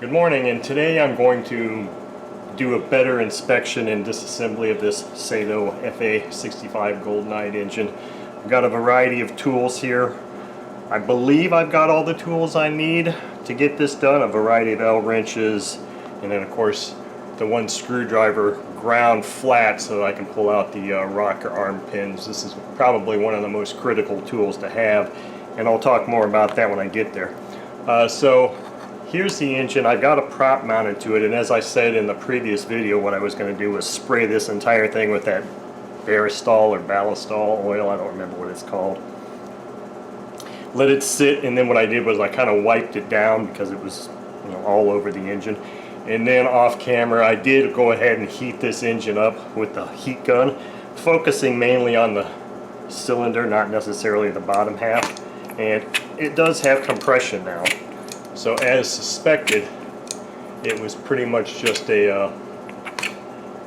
Good morning, and today I'm going to do a better inspection and disassembly of this Sato FA65 Gold Knight engine. I've got a variety of tools here. I believe I've got all the tools I need to get this done, a variety of L wrenches, and then of course the one screwdriver ground flat so that I can pull out the rocker arm pins. This is probably one of the most critical tools to have, and I'll talk more about that when I get there. So here's the engine. I've got a prop mounted to it, and as I said in the previous video, what I was going to do was spray this entire thing with that Baristol or Ballistol oil, I don't remember what it's called. Let it sit, and then what I did was I kind of wiped it down because it was, all over the engine. And then off camera I did go ahead and heat this engine up with the heat gun, focusing mainly on the cylinder, not necessarily the bottom half. And it does have compression now. So as suspected, it was pretty much just a,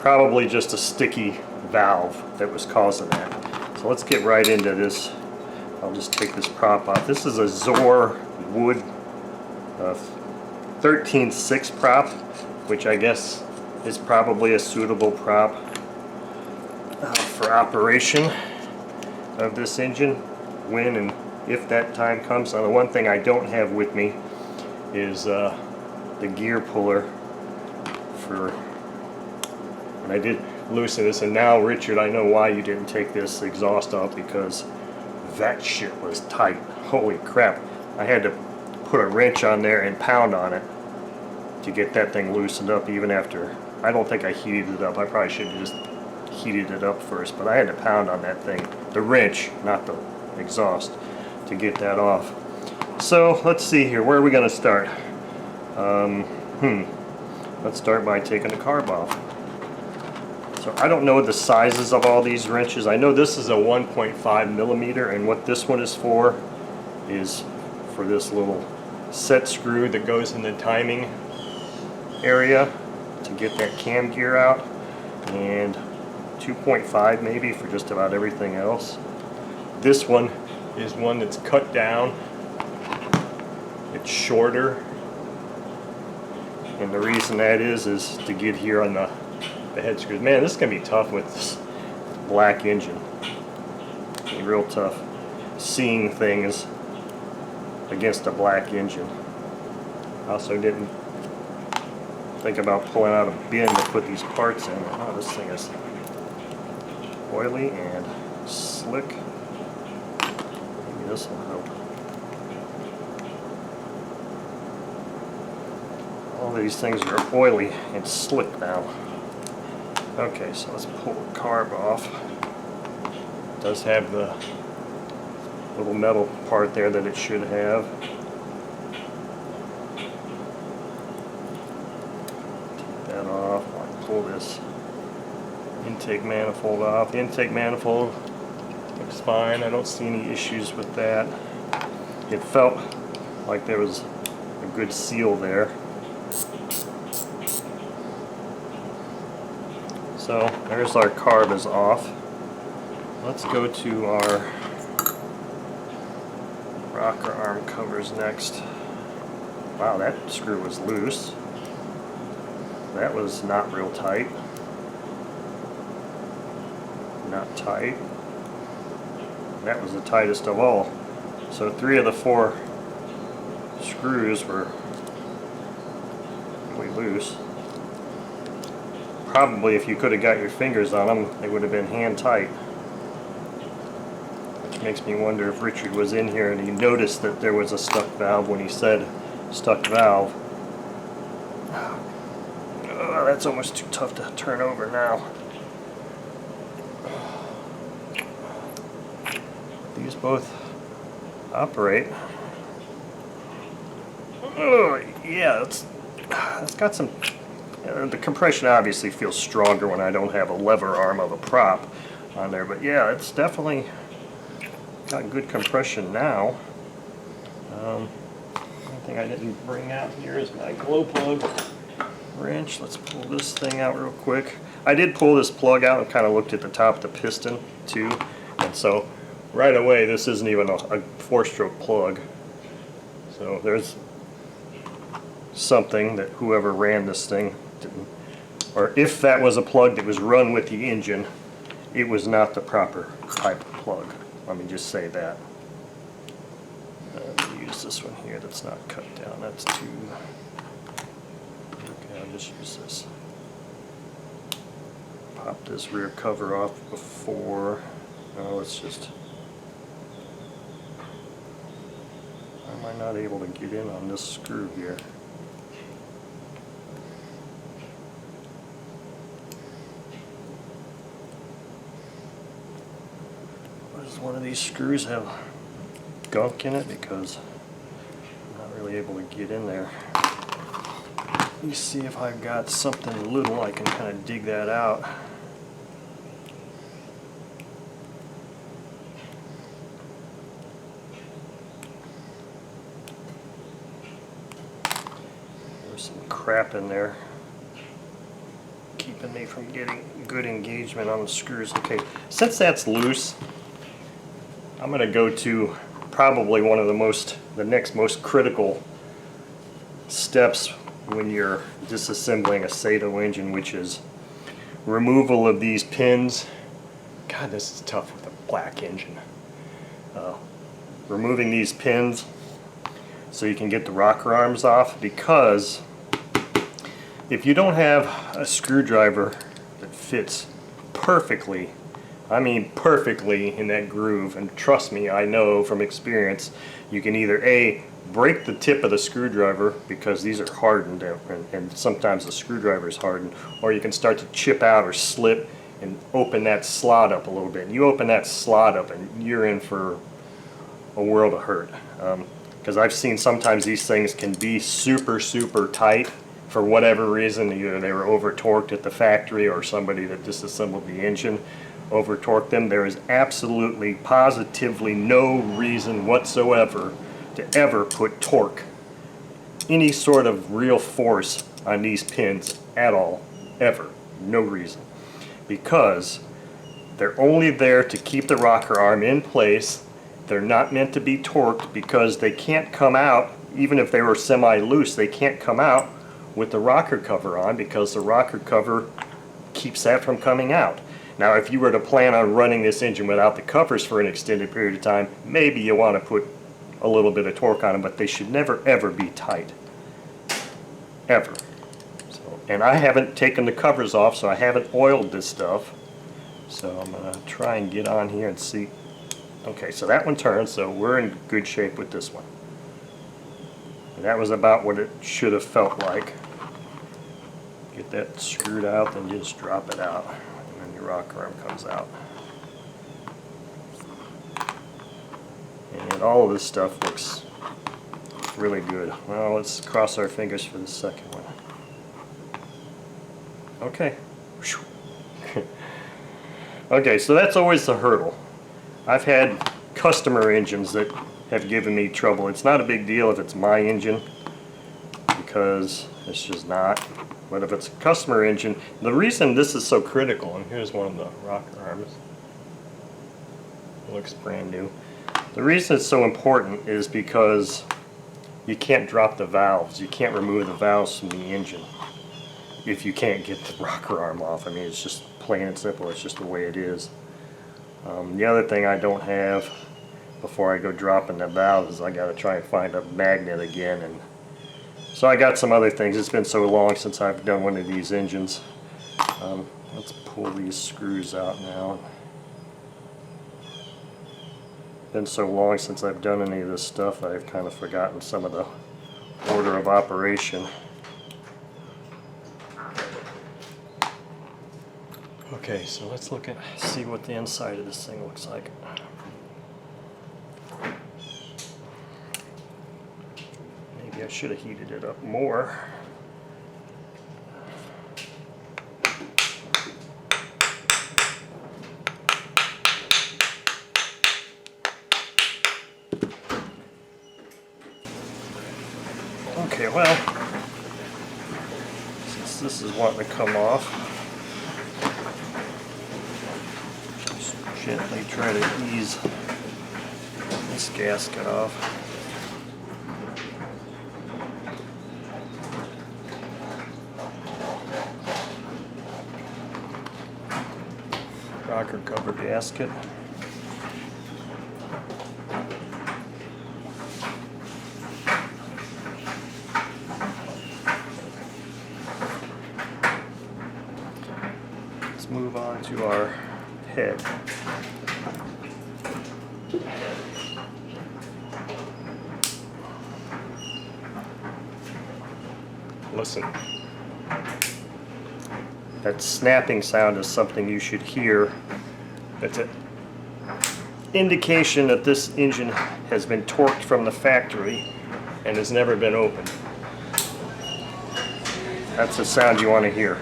probably just a sticky valve that was causing that. So let's get right into this. I'll just take this prop off. This is a Zor wood 13/6 prop, which I guess is probably a suitable prop for operation of this engine when and if that time comes. Now, the one thing I don't have with me is the gear puller for, and I did loosen this. And now, Richard, I know why you didn't take this exhaust off, because that shit was tight. Holy crap, I had to put a wrench on there and pound on it to get that thing loosened up, even after, I don't think I heated it up. I probably should have just heated it up first, but I had to pound on that thing, the wrench, not the exhaust, to get that off. So let's see here, where are we going to start? Let's start by taking the carb off. So I don't know the sizes of all these wrenches. I know this is a 1.5 millimeter, and what this one is for this little set screw that goes in the timing area to get that cam gear out, and 2.5 maybe for just about everything else. This one is one that's cut down. It's shorter, and the reason that is to get here on the head screws. Man, this is going to be tough with this black engine. It's gonna be real tough seeing things against a black engine. I also didn't think about pulling out a bin to put these parts in. Oh, this thing is oily and slick. Maybe this will help. All these things are oily and slick now. Okay, so let's pull the carb off. It does have the little metal part there that it should have. Take that off. I'll pull this intake manifold off. The intake manifold looks fine. I don't see any issues with that. It felt like there was a good seal there. So there's our carb is off. Let's go to our rocker arm covers next. Wow, that screw was loose. That was not real tight. Not tight. That was the tightest of all. So 3 of the 4 screws were really loose. Probably if you could have got your fingers on them, they would have been hand tight. Which makes me wonder if Richard was in here and he noticed that there was a stuck valve when he said stuck valve. Oh, that's almost too tough to turn over now. These both operate. Oh, yeah, it's got some. The compression obviously feels stronger when I don't have a lever arm of a prop on there, but yeah, it's definitely got good compression now. One thing I didn't bring out here is my glow plug wrench. Let's pull this thing out real quick. I did pull this plug out and kind of looked at the top of the piston too, and so right away this isn't even a 4-stroke plug. So there's something that whoever ran this thing didn't, or if that was a plug that was run with the engine, it was not the proper type of plug. Let me just say that. Let me use this one here that's not cut down. That's too... Okay, I'll just use this. Pop this rear cover off before... No, it's just... Why am I not able to get in on this screw here? Does one of these screws have gunk in it? Because I'm not really able to get in there. Let me see if I've got something little I can kind of dig that out. There's some crap in there keeping me from getting good engagement on the screws. Okay, since that's loose, I'm going to go to probably one of the next most critical steps when you're disassembling a Sato engine, which is removal of these pins. God, this is tough with a black engine. Removing these pins so you can get the rocker arms off, because if you don't have a screwdriver that fits perfectly, I mean perfectly, in that groove, and trust me, I know from experience, you can either A, break the tip of the screwdriver, because these are hardened, and sometimes the screwdriver is hardened, or you can start to chip out or slip and open that slot up a little bit. And you open that slot up and you're in for a world of hurt. Because I've seen sometimes these things can be super tight for whatever reason. Either they were over torqued at the factory, or somebody that disassembled the engine over torqued them. There is absolutely, positively no reason whatsoever to ever put torque, any sort of real force, on these pins at all, ever. No reason. Because they're only there to keep the rocker arm in place. They're not meant to be torqued, because they can't come out, even if they were semi-loose, they can't come out with the rocker cover on, because the rocker cover keeps that from coming out. Now, if you were to plan on running this engine without the covers for an extended period of time, maybe you want to put a little bit of torque on them, but they should never ever be tight. Ever. So, and I haven't taken the covers off, so I haven't oiled this stuff. So I'm going to try and get on here and see. Okay, so that one turned, so we're in good shape with this one. And that was about what it should have felt like. Get that screwed out, then just drop it out. And then your rocker arm comes out. And all of this stuff looks really good. Well, let's cross our fingers for the second one. Okay. Okay, so that's always the hurdle. I've had customer engines that have given me trouble. It's not a big deal if it's my engine, because it's just not. But if it's a customer engine, the reason this is so critical, and here's one of the rocker arms. It looks brand new. The reason it's so important is because you can't drop the valves. You can't remove the valves from the engine if you can't get the rocker arm off. I mean, it's just plain and simple. It's just the way it is. The other thing I don't have before I go dropping the valves is I got to try and find a magnet again. And so I got some other things. It's been so long since I've done one of these engines. Let's pull these screws out now. Been so long since I've done any of this stuff, I've kind of forgotten some of the order of operation. Okay, so let's see what the inside of this thing looks like. Maybe I should have heated it up more. Okay, well, since this is wanting to come off, just gently try to ease this gasket off. rocker cover gasket. Let's move on to our head. Listen. That snapping sound is something you should hear. It's an indication that this engine has been torqued from the factory and has never been opened. That's the sound you want to hear.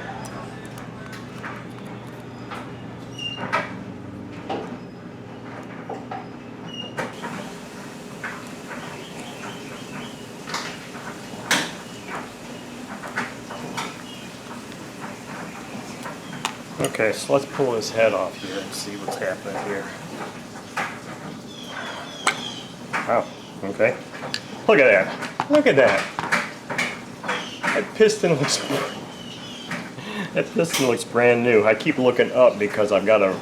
Okay, so let's pull this head off here and see what's happening here. Wow, okay. Look at that. Look at that. That piston looks brand new. I keep looking up because I've got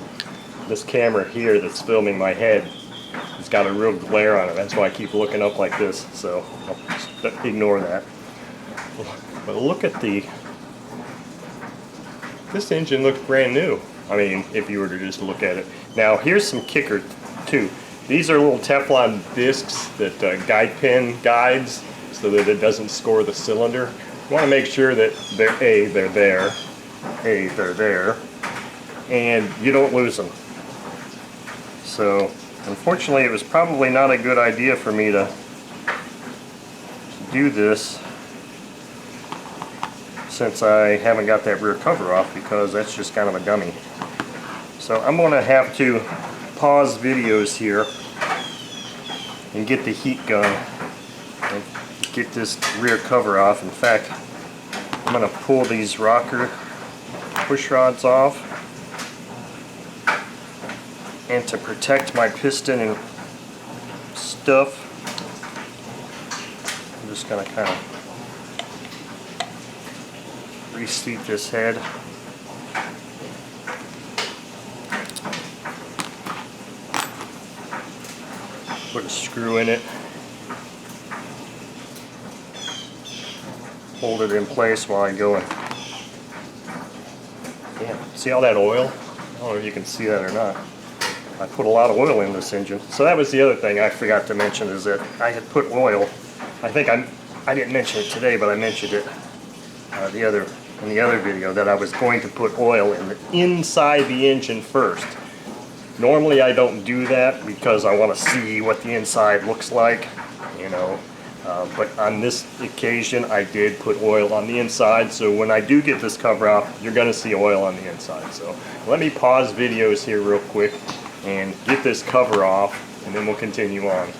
this camera here that's filming my head. It's got a real glare on it. That's why I keep looking up like this. So I'll just ignore that. But look at this engine looks brand new. I mean, if you were to just look at it. Now, here's some kicker too. These are little Teflon discs that guide pin guides so that it doesn't score the cylinder. You want to make sure that they're there, and you don't lose them. So, unfortunately, it was probably not a good idea for me to do this, since I haven't got that rear cover off, because that's just kind of a dummy. So I'm going to have to pause videos here and get the heat gun and get this rear cover off. In fact, I'm going to pull these rocker push rods off, and to protect my piston and stuff, I'm just going to kind of reseat this head. Put a screw in it. Hold it in place while I go and... Damn, see all that oil? I don't know if you can see that or not. I put a lot of oil in this engine. So that was the other thing I forgot to mention, is that I had put oil. I think I didn't mention it today, but I mentioned it in the other video, that I was going to put oil inside the engine first. Normally I don't do that because I want to see what the inside looks like, you know, but on this occasion I did put oil on the inside, so when I do get this cover off, you're going to see oil on the inside. So let me pause videos here real quick and get this cover off, and then we'll continue on.